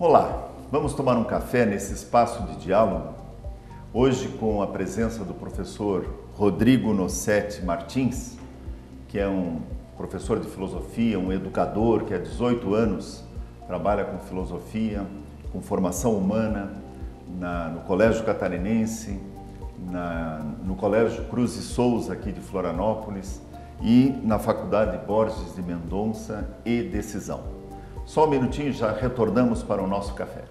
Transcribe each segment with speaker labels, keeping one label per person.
Speaker 1: Olá, vamos tomar um café nesse espaço de diálogo? Hoje com a presença do professor Rodrigo Nossetti Martins, que é um professor de filosofia, um educador que há 18 anos trabalha com filosofia, com formação humana no Colégio Catarinense, no Colégio Cruz e Souza aqui de Florianópolis e na Faculdade Borges de Mendonça e Decisão. Só um minutinho e já retornamos para o nosso café.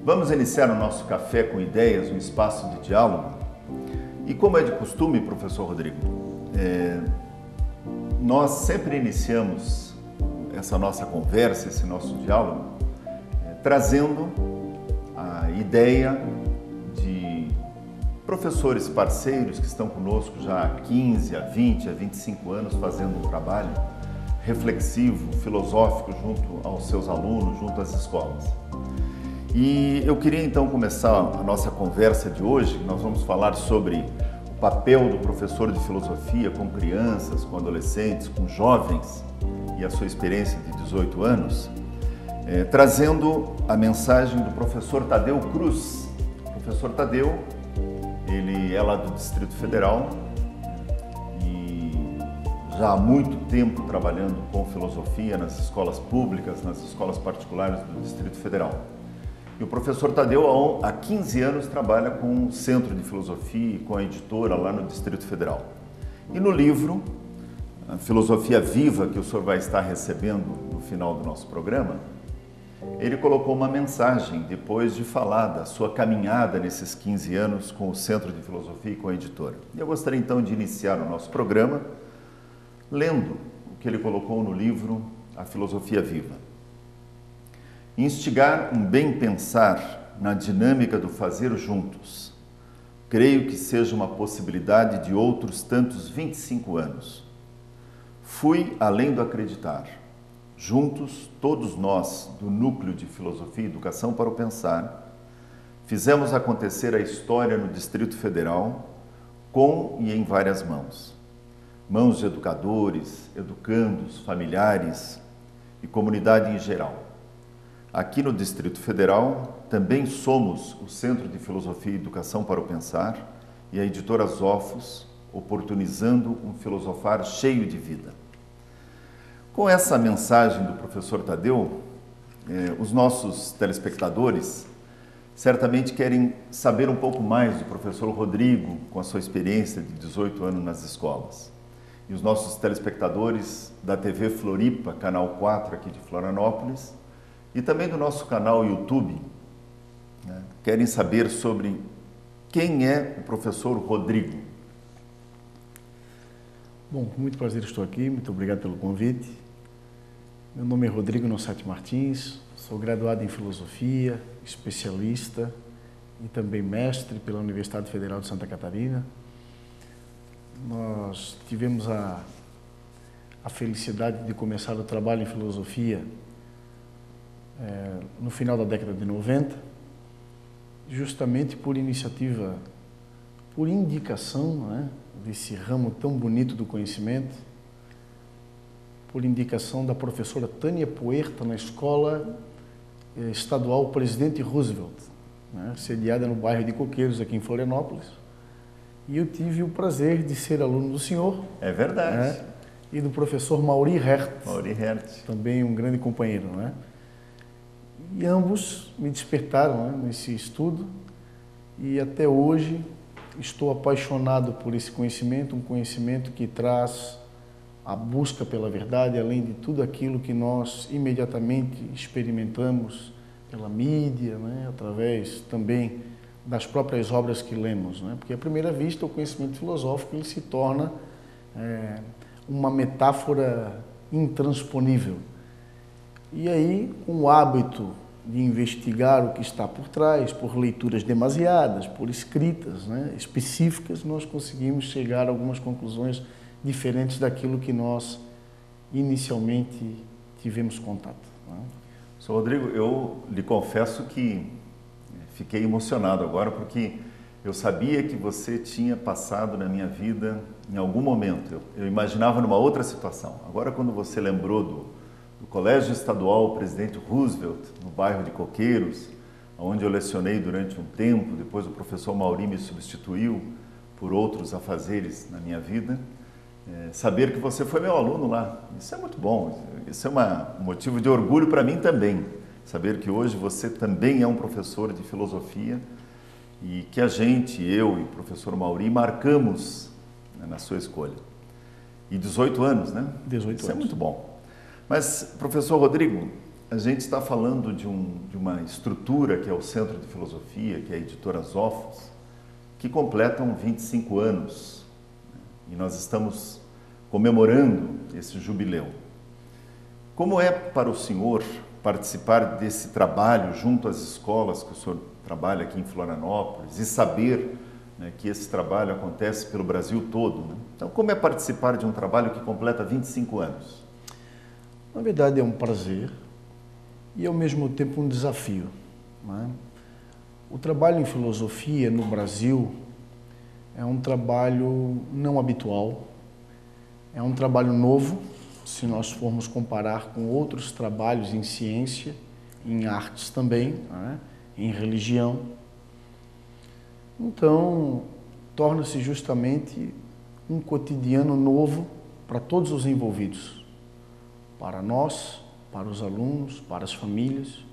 Speaker 1: Vamos iniciar o nosso café com ideias, um espaço de diálogo. E como é de costume, professor Rodrigo, nós sempre iniciamos essa nossa conversa, esse nosso diálogo, trazendo a ideia de professores parceiros que estão conosco já há 15, há 20, há 25 anos fazendo um trabalho reflexivo, filosófico junto aos seus alunos, junto às escolas. E eu queria então começar a nossa conversa de hoje. Nós vamos falar sobre o papel do professor de filosofia com crianças, com adolescentes, com jovens e a sua experiência de 18 anos, trazendo a mensagem do professor Tadeu Cruz. O professor Tadeu, ele é lá do Distrito Federal e já há muito tempo trabalhando com filosofia nas escolas públicas, nas escolas particulares do Distrito Federal. E o professor Tadeu, há 15 anos, trabalha com o Centro de Filosofia e com a editora lá no Distrito Federal. E no livro, a Filosofia Viva, que o senhor vai estar recebendo no final do nosso programa, ele colocou uma mensagem depois de falar da sua caminhada nesses 15 anos com o Centro de Filosofia e com a editora. E eu gostaria então de iniciar o nosso programa lendo o que ele colocou no livro A Filosofia Viva. Instigar um bem-pensar na dinâmica do fazer juntos. Creio que seja uma possibilidade de outros tantos 25 anos. Fui além do acreditar. Juntos, todos nós, do Núcleo de Filosofia e Educação para o Pensar, fizemos acontecer a história no Distrito Federal com e em várias mãos. Mãos de educadores, educandos, familiares e comunidade em geral. Aqui no Distrito Federal, também somos o Centro de Filosofia e Educação para o Pensar e a editora Zófos, oportunizando um filosofar cheio de vida. Com essa mensagem do professor Tadeu, os nossos telespectadores certamente querem saber um pouco mais do professor Rodrigo, com a sua experiência de 18 anos nas escolas. E os nossos telespectadores da TV Floripa, canal 4 aqui de Florianópolis, e também do nosso canal YouTube, querem saber sobre quem é o professor Rodrigo.
Speaker 2: Bom, com muito prazer estou aqui, muito obrigado pelo convite. Meu nome é Rodrigo Nossetti Martins, sou graduado em Filosofia, especialista e também mestre pela Universidade Federal de Santa Catarina. Nós tivemos a felicidade de começar o trabalho em Filosofia no final da década de 90, justamente por iniciativa, por indicação, desse ramo tão bonito do conhecimento, por indicação da professora Tânia Puerta na Escola Estadual Presidente Roosevelt, sediada no bairro de Coqueiros, aqui em Florianópolis. E eu tive o prazer de ser aluno do senhor.
Speaker 1: É verdade.
Speaker 2: E do professor Mauri Hertz.
Speaker 1: Mauri Hertz.
Speaker 2: Também um grande companheiro, E ambos me despertaram nesse estudo e até hoje estou apaixonado por esse conhecimento, um conhecimento que traz a busca pela verdade, além de tudo aquilo que nós imediatamente experimentamos pela mídia, através também das próprias obras que lemos, porque à primeira vista o conhecimento filosófico ele se torna uma metáfora intransponível. E aí, com o hábito de investigar o que está por trás, por leituras demasiadas, por escritas específicas, nós conseguimos chegar a algumas conclusões diferentes daquilo que nós inicialmente tivemos contato.
Speaker 1: Sr. Rodrigo, eu lhe confesso que fiquei emocionado agora porque eu sabia que você tinha passado na minha vida em algum momento. Eu imaginava numa outra situação. Agora, quando você lembrou do Colégio Estadual Presidente Roosevelt, no bairro de Coqueiros, onde eu lecionei durante um tempo, depois o professor Mauri me substituiu por outros afazeres na minha vida, saber que você foi meu aluno lá, isso é muito bom, isso é um motivo de orgulho para mim também, saber que hoje você também é um professor de filosofia e que a gente, eu e o professor Mauri, marcamos, né, na sua escolha. E 18 anos, né?
Speaker 2: 18
Speaker 1: isso
Speaker 2: anos.
Speaker 1: É muito bom. Mas, professor Rodrigo, a gente está falando de uma estrutura que é o Centro de Filosofia, que é a Editora Zófos, que completam 25 anos. E nós estamos comemorando esse jubileu. Como é para o senhor participar desse trabalho junto às escolas que o senhor trabalha aqui em Florianópolis e saber, né, que esse trabalho acontece pelo Brasil todo, né? Então, como é participar de um trabalho que completa 25 anos?
Speaker 2: Na verdade, é um prazer e, ao mesmo tempo, um desafio, né? O trabalho em filosofia no Brasil é um trabalho não habitual, é um trabalho novo, se nós formos comparar com outros trabalhos em ciência, em artes também, né? Em religião. Então, torna-se justamente um cotidiano novo para todos os envolvidos, para nós, para os alunos, para as famílias,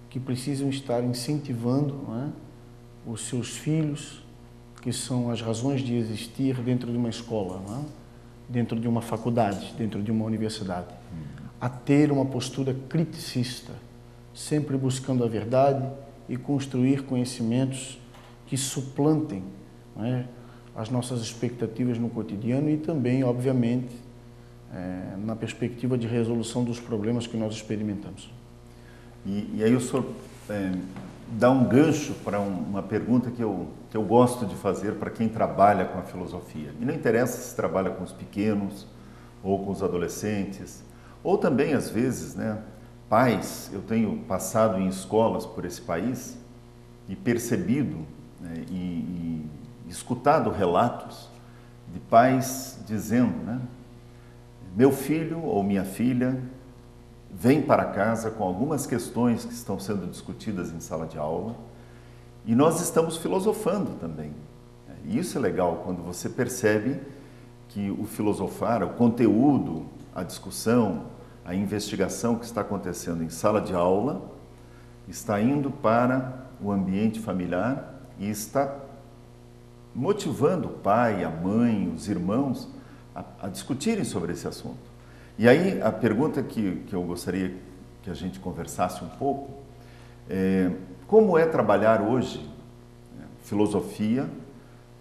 Speaker 2: que precisam estar incentivando, né, os seus filhos, que são as razões de existir dentro de uma escola, né, dentro de uma faculdade, dentro de uma universidade, a ter uma postura criticista, sempre buscando a verdade e construir conhecimentos que suplantem, né, as nossas expectativas no cotidiano e também, obviamente, na perspectiva de resolução dos problemas que nós experimentamos.
Speaker 1: E aí o senhor dá um gancho para uma pergunta que eu gosto de fazer para quem trabalha com a filosofia. E não interessa se trabalha com os pequenos ou com os adolescentes, ou também, às vezes, né, pais. Eu tenho passado em escolas por esse país e percebido, né, e escutado relatos de pais dizendo, né, meu filho ou minha filha vem para casa com algumas questões que estão sendo discutidas em sala de aula e nós estamos filosofando também. E isso é legal quando você percebe que o filosofar, o conteúdo, a discussão, a investigação que está acontecendo em sala de aula está indo para o ambiente familiar e está motivando o pai, a mãe, os irmãos a discutirem sobre esse assunto. E aí a pergunta que eu gostaria que a gente conversasse um pouco é como é trabalhar hoje, né, filosofia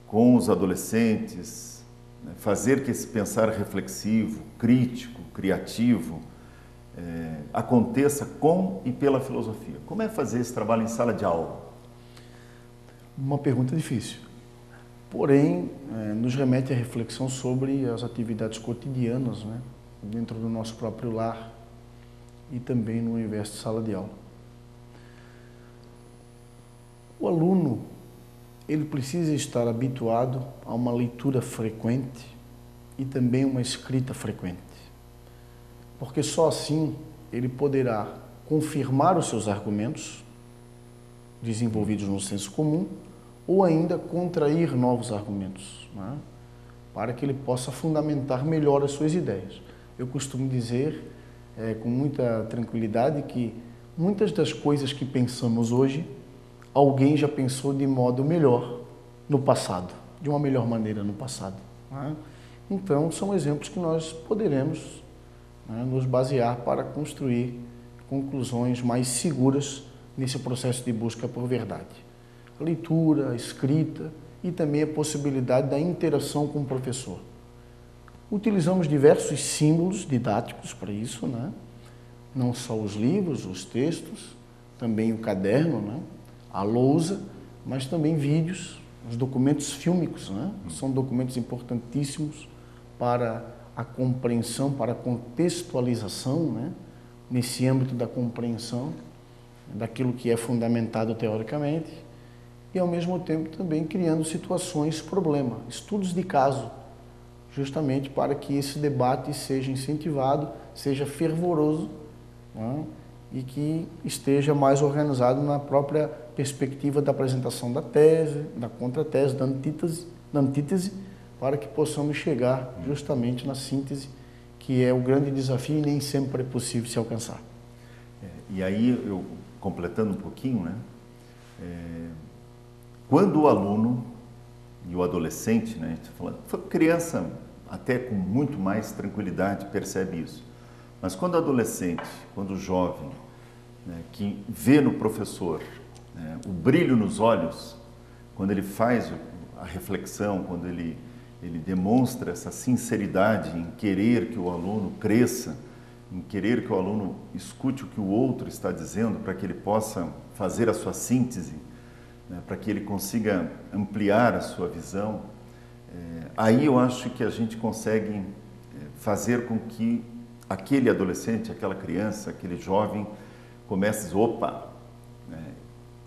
Speaker 1: com os adolescentes, né, fazer que esse pensar reflexivo, crítico, criativo aconteça com e pela filosofia. Como é fazer esse trabalho em sala de aula?
Speaker 2: Uma pergunta difícil. Porém, nos remete à reflexão sobre as atividades cotidianas, né, dentro do nosso próprio lar e também no universo de sala de aula. O aluno, ele precisa estar habituado a uma leitura frequente e também uma escrita frequente, porque só assim ele poderá confirmar os seus argumentos desenvolvidos no senso comum ou ainda contrair novos argumentos, né, para que ele possa fundamentar melhor as suas ideias. Eu costumo dizer com muita tranquilidade que muitas das coisas que pensamos hoje, alguém já pensou de modo melhor no passado, de uma melhor maneira no passado, né? Então, são exemplos que nós poderemos, né, nos basear para construir conclusões mais seguras nesse processo de busca por verdade. A leitura, a escrita e também a possibilidade da interação com o professor. Utilizamos diversos símbolos didáticos para isso, né? Não só os livros, os textos, também o caderno, né, a lousa, mas também vídeos, os documentos fílmicos, né? São documentos importantíssimos para a compreensão, para a contextualização, né, nesse âmbito da compreensão daquilo que é fundamentado teoricamente e, ao mesmo tempo, também criando situações problema, estudos de caso, justamente para que esse debate seja incentivado, seja fervoroso, né? E que esteja mais organizado na própria perspectiva da apresentação da tese, da contratese, da antítese, para que possamos chegar justamente na síntese, que é o grande desafio e nem sempre é possível se alcançar.
Speaker 1: E aí, eu completando um pouquinho, né? Quando o aluno e o adolescente, né, a gente está falando, criança até com muito mais tranquilidade percebe isso, mas quando o adolescente, quando o jovem, né, que vê no professor, né, o brilho nos olhos, quando ele faz a reflexão, quando ele demonstra essa sinceridade em querer que o aluno cresça, em querer que o aluno escute o que o outro está dizendo para que ele possa fazer a sua síntese, né, para que ele consiga ampliar a sua visão, aí eu acho que a gente consegue fazer com que aquele adolescente, aquela criança, aquele jovem comece a dizer, opa, né,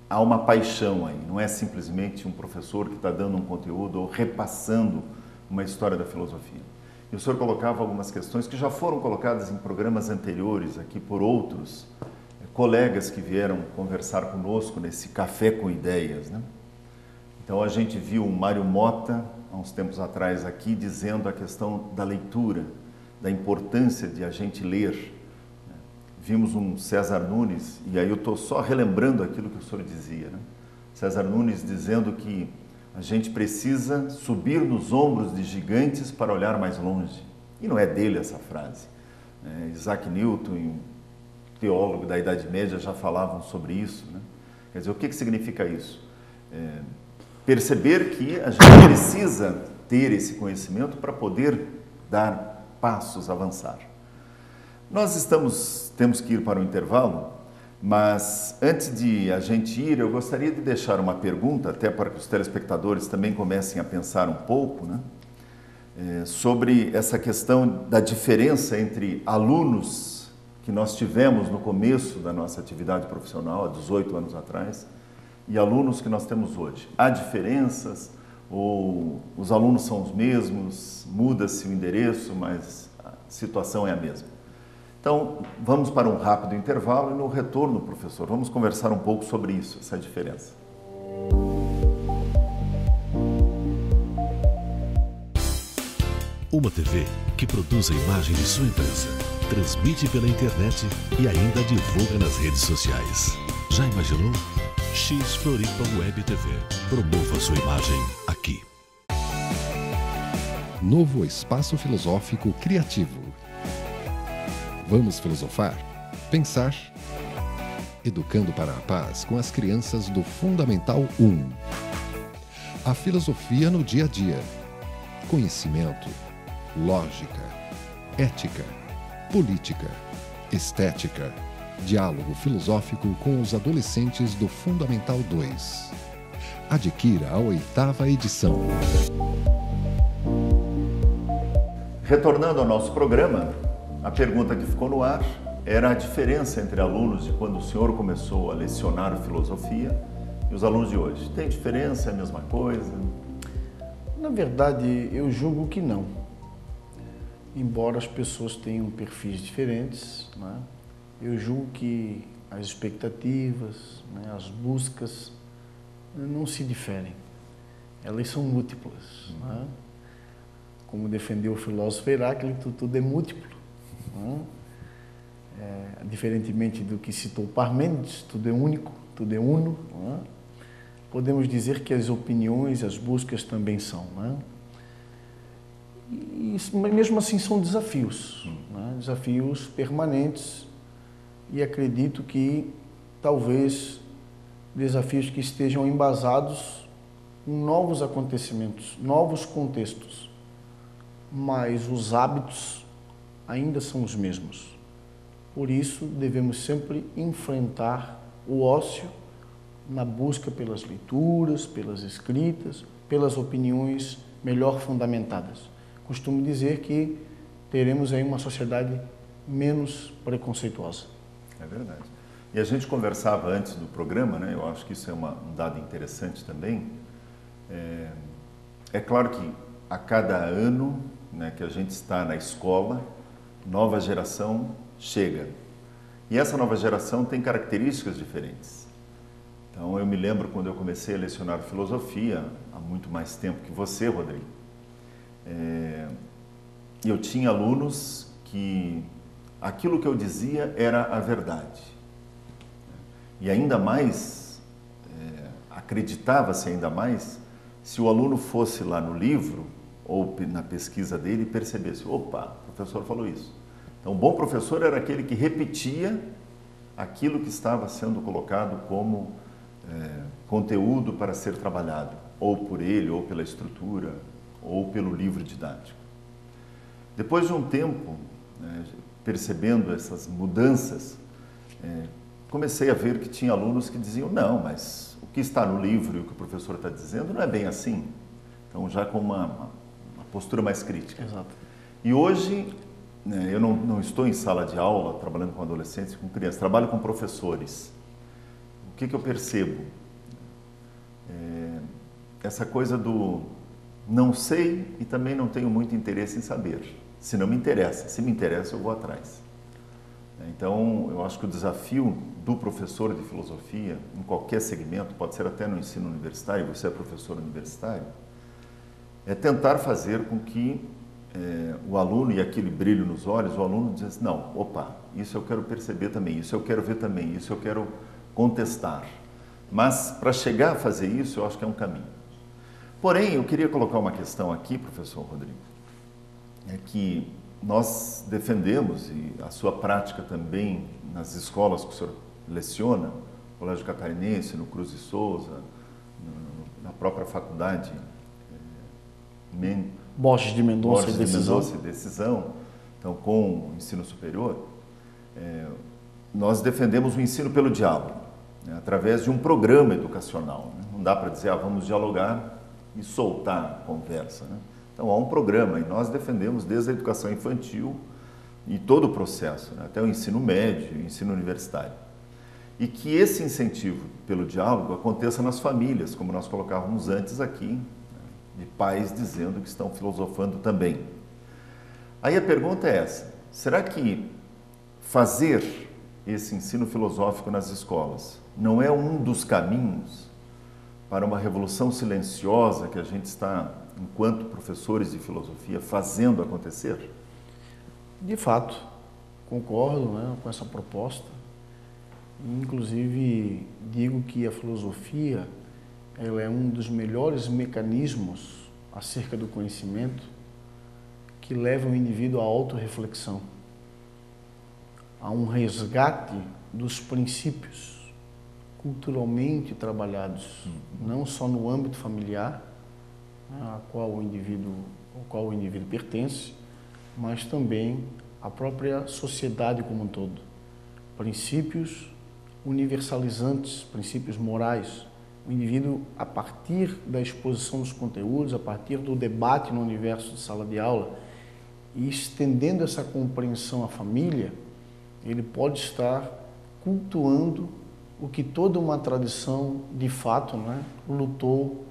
Speaker 1: há uma paixão aí, não é simplesmente um professor que está dando um conteúdo ou repassando uma história da filosofia. E o senhor colocava algumas questões que já foram colocadas em programas anteriores aqui por outros colegas que vieram conversar conosco nesse Café com Ideias, né? Então a gente viu o Mário Mota, há uns tempos atrás aqui, dizendo a questão da leitura, da importância de a gente ler. Vimos um César Nunes, e aí eu estou só relembrando aquilo que o senhor dizia, né? César Nunes dizendo que a gente precisa subir nos ombros de gigantes para olhar mais longe. E não é dele essa frase. Isaac Newton e um teólogo da Idade Média já falavam sobre isso, né? Quer dizer, o que significa isso? Perceber que a gente precisa ter esse conhecimento para poder dar passos, avançar. Nós temos que ir para o intervalo, mas antes de a gente ir, eu gostaria de deixar uma pergunta, até para que os telespectadores também comecem a pensar um pouco, né, sobre essa questão da diferença entre alunos que nós tivemos no começo da nossa atividade profissional, há 18 anos atrás, e alunos que nós temos hoje. Há diferenças ou os alunos são os mesmos, muda-se o endereço, mas a situação é a mesma? Então, vamos para um rápido intervalo e no retorno, professor, vamos conversar um pouco sobre isso, essa diferença.
Speaker 3: Uma TV que produz a imagem de sua empresa, transmite pela internet e ainda divulga nas redes sociais. Já imaginou? X Floripa Web TV. Promova sua imagem aqui.
Speaker 4: Novo Espaço Filosófico Criativo. Vamos filosofar? Pensar? Educando para a paz com as crianças do Fundamental 1. A filosofia no dia a dia. Conhecimento, lógica, ética, política, estética. Diálogo filosófico com os adolescentes do Fundamental 2. Adquira a 8ª edição.
Speaker 1: Retornando ao nosso programa, a pergunta que ficou no ar era a diferença entre alunos de quando o senhor começou a lecionar filosofia e os alunos de hoje. Tem diferença? É a mesma coisa?
Speaker 2: Na verdade, eu julgo que não. Embora as pessoas tenham perfis diferentes, né? Eu julgo que as expectativas, né, as buscas não se diferem. Elas são múltiplas. Né? Como defendeu o filósofo Heráclito, tudo é múltiplo. Né? Diferentemente do que citou Parmênides, tudo é único, tudo é uno. Né? Podemos dizer que as opiniões, as buscas também são. Né? E mesmo assim são desafios, né? Desafios permanentes. E acredito que talvez desafios que estejam embasados em novos acontecimentos, novos contextos, mas os hábitos ainda são os mesmos. Por isso, devemos sempre enfrentar o ócio na busca pelas leituras, pelas escritas, pelas opiniões melhor fundamentadas. Costumo dizer que teremos aí uma sociedade menos preconceituosa.
Speaker 1: É verdade. E a gente conversava antes do programa, né? Eu acho que isso é um dado interessante também. É claro que a cada ano, né, que a gente está na escola, nova geração chega. E essa nova geração tem características diferentes. Então, eu me lembro quando eu comecei a lecionar filosofia, há muito mais tempo que você, Rodrigo, eu tinha alunos que aquilo que eu dizia era a verdade. E ainda mais, acreditava-se ainda mais, se o aluno fosse lá no livro ou na pesquisa dele e percebesse, opa, o professor falou isso. Então, um bom professor era aquele que repetia aquilo que estava sendo colocado como conteúdo para ser trabalhado, ou por ele, ou pela estrutura, ou pelo livro didático. Depois de um tempo, percebendo essas mudanças, comecei a ver que tinha alunos que diziam, não, mas o que está no livro e o que o professor está dizendo não é bem assim. Então, já com uma postura mais crítica.
Speaker 2: Exato.
Speaker 1: E hoje, eu não estou em sala de aula, trabalhando com adolescentes e com crianças, trabalho com professores. O que eu percebo? Essa coisa do não sei e também não tenho muito interesse em saber. Se não me interessa, se me interessa, eu vou atrás. Então, eu acho que o desafio do professor de filosofia, em qualquer segmento, pode ser até no ensino universitário, você é professor universitário, é tentar fazer com que o aluno, e aquele brilho nos olhos, o aluno diz assim, não, opa, isso eu quero perceber também, isso eu quero ver também, isso eu quero contestar. Mas, para chegar a fazer isso, eu acho que é um caminho. Porém, eu queria colocar uma questão aqui, professor Rodrigo, é que nós defendemos, e a sua prática também nas escolas que o senhor leciona, no Colégio Catarinense, no Cruz de Souza, na própria faculdade
Speaker 2: Borges de Mendonça
Speaker 1: e Decisão, então com o ensino superior, nós defendemos o ensino pelo diálogo, né, através de um programa educacional. Né? Não dá para dizer, vamos dialogar e soltar a conversa, né? Então, há um programa e nós defendemos desde a educação infantil e todo o processo, né, até o ensino médio, o ensino universitário. E que esse incentivo pelo diálogo aconteça nas famílias, como nós colocávamos antes aqui, né, de pais dizendo que estão filosofando também. Aí a pergunta é essa, será que fazer esse ensino filosófico nas escolas não é um dos caminhos para uma revolução silenciosa que a gente está, enquanto professores de filosofia, fazendo acontecer?
Speaker 2: De fato, concordo, né, com essa proposta. Inclusive, digo que a filosofia ela é um dos melhores mecanismos acerca do conhecimento que leva o indivíduo à autorreflexão, a um resgate dos princípios culturalmente trabalhados, não só no âmbito familiar, ao qual o indivíduo pertence, mas também à própria sociedade como um todo. Princípios universalizantes, princípios morais. O indivíduo, a partir da exposição dos conteúdos, a partir do debate no universo de sala de aula, e estendendo essa compreensão à família, ele pode estar cultuando o que toda uma tradição, de fato, né, lutou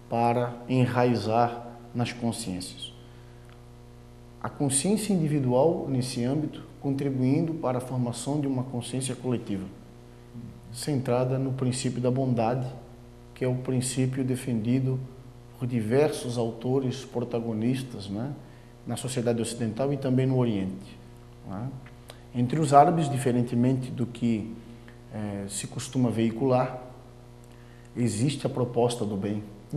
Speaker 2: para enraizar nas consciências. A consciência individual, nesse âmbito, contribuindo para a formação de uma consciência coletiva, centrada no princípio da bondade, que é o princípio defendido por diversos autores protagonistas, né, na sociedade ocidental e também no Oriente. Né? Entre os árabes, diferentemente do que se costuma veicular, existe a proposta do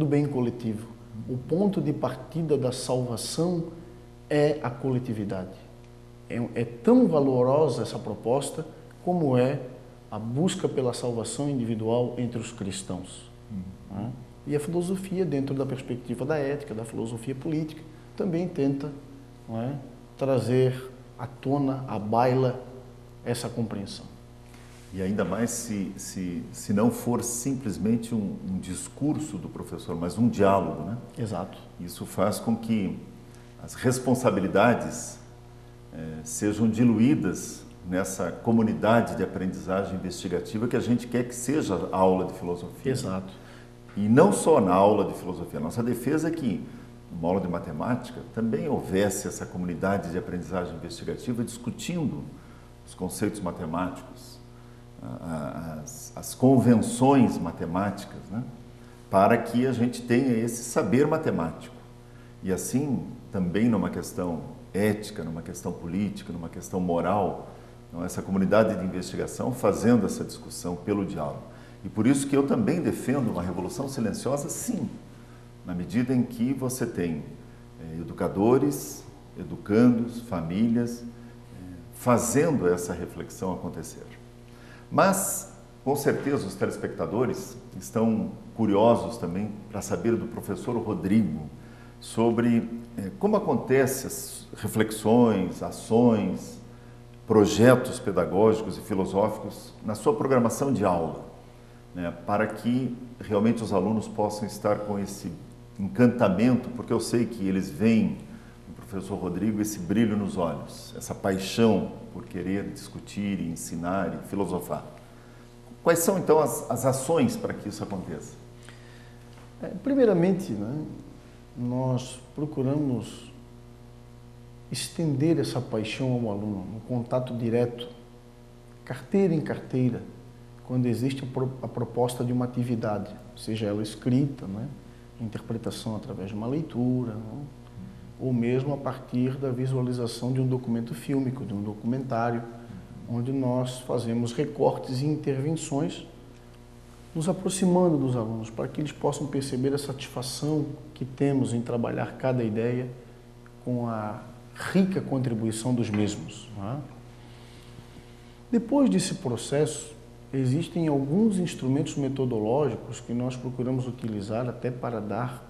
Speaker 2: bem coletivo. O ponto de partida da salvação é a coletividade. É tão valorosa essa proposta como é a busca pela salvação individual entre os cristãos. Né? E a filosofia, dentro da perspectiva da ética, da filosofia política, também tenta, não é, trazer à tona, à baila, essa compreensão.
Speaker 1: E ainda mais se não for simplesmente um discurso do professor, mas um diálogo, né?
Speaker 2: Exato.
Speaker 1: Isso faz com que as responsabilidades sejam diluídas nessa comunidade de aprendizagem investigativa que a gente quer que seja a aula de filosofia.
Speaker 2: Exato.
Speaker 1: E não só na aula de filosofia. Nossa defesa é que, numa aula de matemática, também houvesse essa comunidade de aprendizagem investigativa discutindo os conceitos matemáticos, as convenções matemáticas, né? Para que a gente tenha esse saber matemático. E assim, também numa questão ética, numa questão política, numa questão moral, então, essa comunidade de investigação fazendo essa discussão pelo diálogo. E por isso que eu também defendo uma revolução silenciosa, sim, na medida em que você tem educadores, educandos, famílias, fazendo essa reflexão acontecer. Mas, com certeza, os telespectadores estão curiosos também para saber do professor Rodrigo sobre como acontecem as reflexões, ações, projetos pedagógicos e filosóficos na sua programação de aula, né, para que realmente os alunos possam estar com esse encantamento, porque eu sei que eles veem no professor Rodrigo esse brilho nos olhos, essa paixão por querer discutir, ensinar e filosofar. Quais são, então, as ações para que isso aconteça?
Speaker 2: Primeiramente, né, nós procuramos estender essa paixão ao aluno, no contato direto, carteira em carteira, quando existe a proposta de uma atividade, seja ela escrita, né, interpretação através de uma leitura, né, ou mesmo a partir da visualização de um documento fílmico, de um documentário, onde nós fazemos recortes e intervenções, nos aproximando dos alunos, para que eles possam perceber a satisfação que temos em trabalhar cada ideia com a rica contribuição dos mesmos. Né? Depois desse processo, existem alguns instrumentos metodológicos que nós procuramos utilizar até para dar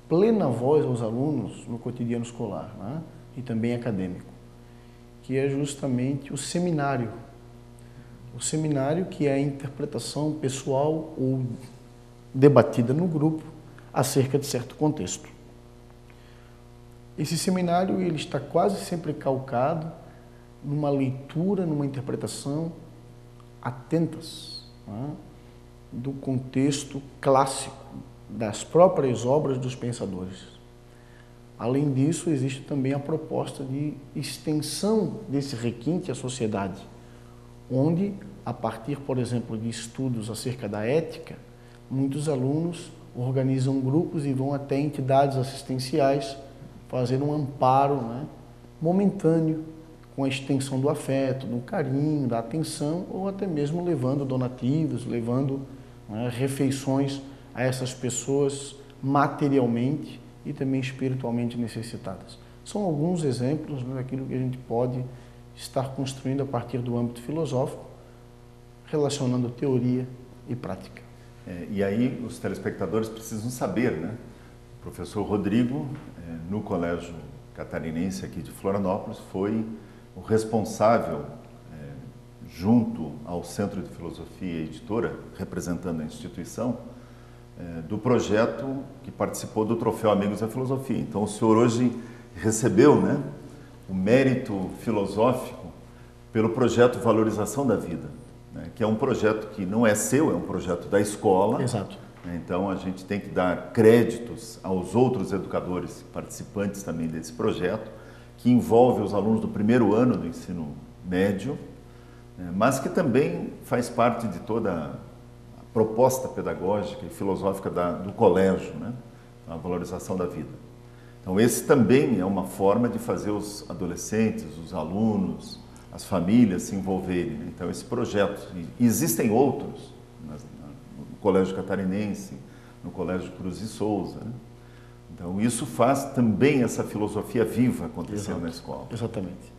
Speaker 2: plena voz aos alunos no cotidiano escolar, né? E também acadêmico, que é justamente o seminário. O seminário, que é a interpretação pessoal ou debatida no grupo acerca de certo contexto. Esse seminário ele está quase sempre calcado numa leitura, numa interpretação atentas, né, do contexto clássico, das próprias obras dos pensadores. Além disso, existe também a proposta de extensão desse requinte à sociedade, onde, a partir, por exemplo, de estudos acerca da ética, muitos alunos organizam grupos e vão até entidades assistenciais fazer um amparo, né, momentâneo, com a extensão do afeto, do carinho, da atenção, ou até mesmo levando donativos, levando, né, refeições a essas pessoas materialmente e também espiritualmente necessitadas. São alguns exemplos, né, daquilo que a gente pode estar construindo a partir do âmbito filosófico, relacionando teoria e prática.
Speaker 1: E aí os telespectadores precisam saber, né? O professor Rodrigo, no Colégio Catarinense aqui de Florianópolis, foi o responsável, junto ao Centro de Filosofia e Editora, representando a instituição, do projeto que participou do Troféu Amigos da Filosofia. Então o senhor hoje recebeu, né, o mérito filosófico pelo projeto Valorização da Vida, né, que é um projeto que não é seu, é um projeto da escola.
Speaker 2: Exato.
Speaker 1: Então a gente tem que dar créditos aos outros educadores participantes também desse projeto, que envolve os alunos do primeiro ano do ensino médio, mas que também faz parte de toda a proposta pedagógica e filosófica do colégio, né? A valorização da vida. Então esse também é uma forma de fazer os adolescentes, os alunos, as famílias se envolverem, né? Então esse projeto, e existem outros, no Colégio Catarinense, no Colégio Cruz e Souza, né? Então isso faz também essa filosofia viva acontecer. Exato. Na escola.
Speaker 2: Exatamente.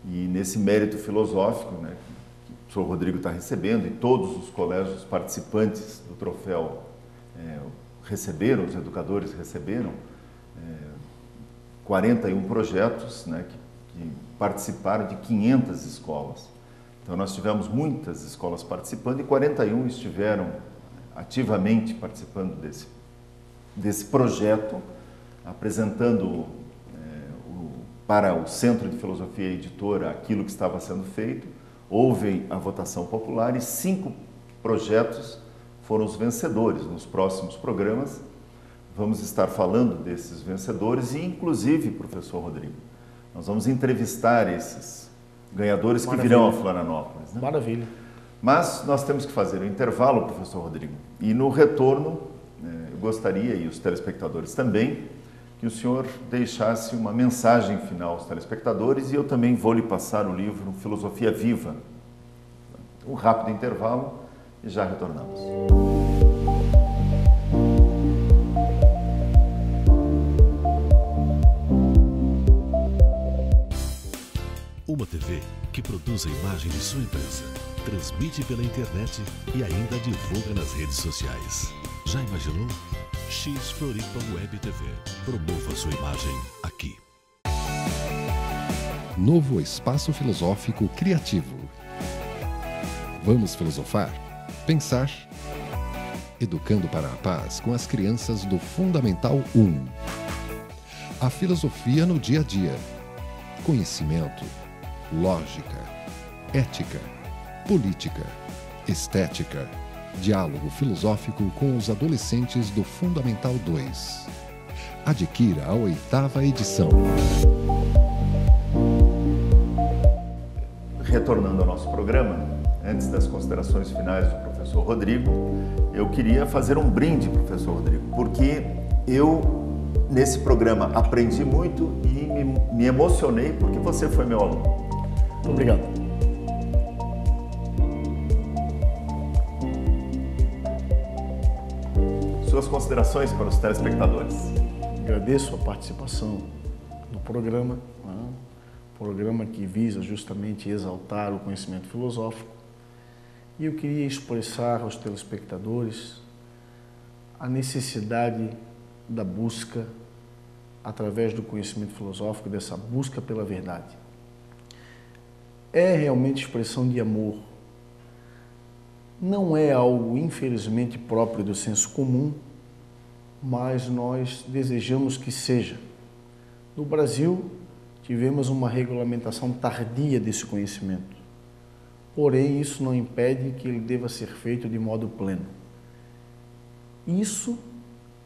Speaker 1: E nesse mérito filosófico, né, que o professor Rodrigo está recebendo, e todos os colégios participantes do troféu receberam, os educadores receberam 41 projetos, né, que participaram de 500 escolas. Então nós tivemos muitas escolas participando e 41 estiveram ativamente participando desse projeto, apresentando para o Centro de Filosofia Editora aquilo que estava sendo feito, houve a votação popular e 5 projetos foram os vencedores. Nos próximos programas vamos estar falando desses vencedores e, inclusive, professor Rodrigo, nós vamos entrevistar esses ganhadores que virão a Florianópolis, né?
Speaker 2: Maravilha.
Speaker 1: Mas nós temos que fazer um intervalo, professor Rodrigo, e no retorno eu gostaria, e os telespectadores também, que o senhor deixasse uma mensagem final aos telespectadores e eu também vou lhe passar o livro Filosofia Viva. Um rápido intervalo e já retornamos.
Speaker 3: Uma TV que produz a imagem de sua empresa, transmite pela internet e ainda divulga nas redes sociais. Já imaginou? X Floripa Web TV. Promova sua imagem aqui.
Speaker 4: Novo Espaço Filosófico Criativo. Vamos filosofar? Pensar? Educando para a paz com as crianças do Fundamental 1. A filosofia no dia a dia. Conhecimento, lógica, ética, política, estética. Diálogo filosófico com os adolescentes do Fundamental 2. Adquira a 8ª edição.
Speaker 1: Retornando ao nosso programa, antes das considerações finais do professor Rodrigo, eu queria fazer um brinde, professor Rodrigo, porque eu, nesse programa, aprendi muito e me emocionei porque você foi meu aluno.
Speaker 2: Muito obrigado.
Speaker 1: Suas considerações para os telespectadores.
Speaker 2: Agradeço a participação no programa, né? Programa que visa justamente exaltar o conhecimento filosófico. E eu queria expressar aos telespectadores a necessidade da busca, através do conhecimento filosófico, dessa busca pela verdade. É realmente expressão de amor. Não é algo, infelizmente, próprio do senso comum, mas nós desejamos que seja. No Brasil, tivemos uma regulamentação tardia desse conhecimento. Porém, isso não impede que ele deva ser feito de modo pleno. Isso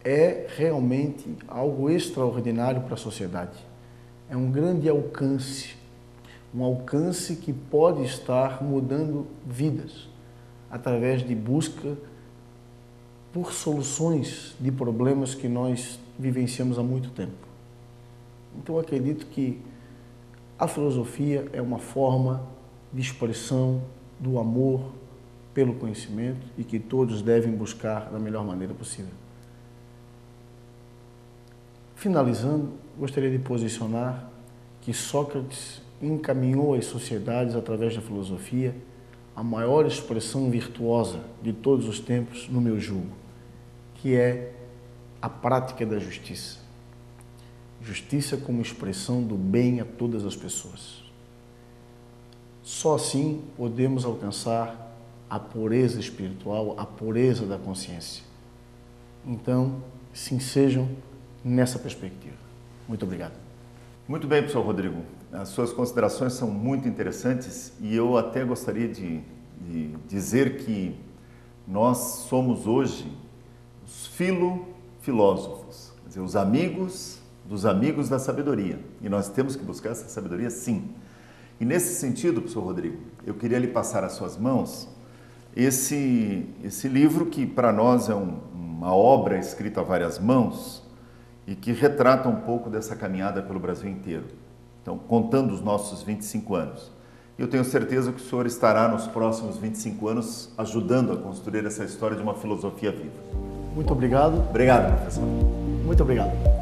Speaker 2: é realmente algo extraordinário para a sociedade. É um grande alcance, um alcance que pode estar mudando vidas, através de busca por soluções de problemas que nós vivenciamos há muito tempo. Então, eu acredito que a filosofia é uma forma de expressão do amor pelo conhecimento e que todos devem buscar da melhor maneira possível. Finalizando, gostaria de posicionar que Sócrates encaminhou as sociedades através da filosofia a maior expressão virtuosa de todos os tempos, no meu julgo, que é a prática da justiça. Justiça como expressão do bem a todas as pessoas. Só assim podemos alcançar a pureza espiritual, a pureza da consciência. Então, sim, sejam nessa perspectiva. Muito obrigado.
Speaker 1: Muito bem, professor Rodrigo. As suas considerações são muito interessantes e eu até gostaria de dizer que nós somos hoje os filósofos, quer dizer, os amigos dos amigos da sabedoria. E nós temos que buscar essa sabedoria, sim. E nesse sentido, professor Rodrigo, eu queria lhe passar às suas mãos esse livro que para nós é uma obra escrita a várias mãos e que retrata um pouco dessa caminhada pelo Brasil inteiro. Então, contando os nossos 25 anos. Eu tenho certeza que o senhor estará nos próximos 25 anos ajudando a construir essa história de uma filosofia viva.
Speaker 2: Muito obrigado.
Speaker 1: Obrigado, professor.
Speaker 2: Muito obrigado.